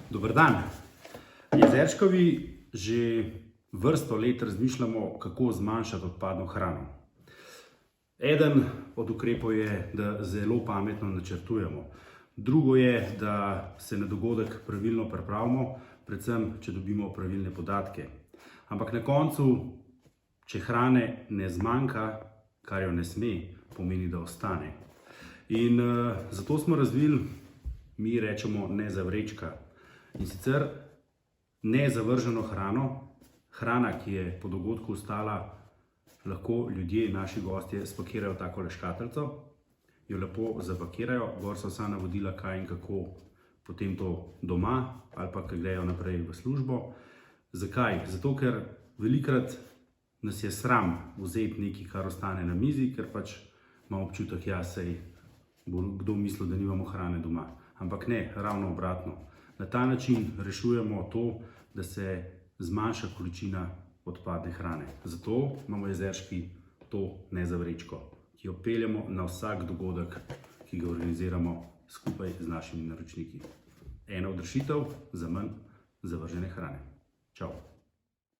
Dober dan. Jezerškovi že vrsto let razmišljamo, kako zmanjšati odpadno hrano. Eden od ukrepov je, da zelo pametno načrtujemo. Drugo je, da se na dogodek pravilno pripravimo, predvsem, če dobimo pravilne podatke. Ampak na koncu, če hrane ne zmanjka, kar jo ne sme, pomeni, da ostane. In zato smo razvili, mi rečemo, ne zavrečka. In sicer nezavrženo hrano, hrana, ki je po dogodku ostala, lahko ljudje, naši gostje, spakirajo v takole škatlico, jo lepo zapakirajo, gor so vsa navodila, kaj in kako potem to doma ali pa, ko grejo naprej v službo. Zakaj? Zato, ker velikokrat nas je sram vzeti nekaj, kar ostane na mizi, ker pač imamo občutek, ja, sej bo kdo mislil, da nimamo hrane doma. Ampak ne, ravno obratno. Na ta način rešujemo to, da se zmanjša količina odpadne hrane. Zato imamo Jezerški to nezavrečko, ki jo peljemo na vsak dogodek, ki ga organiziramo skupaj z našimi naročniki. Ena od rešitev za manj zavržene hrane. Čau!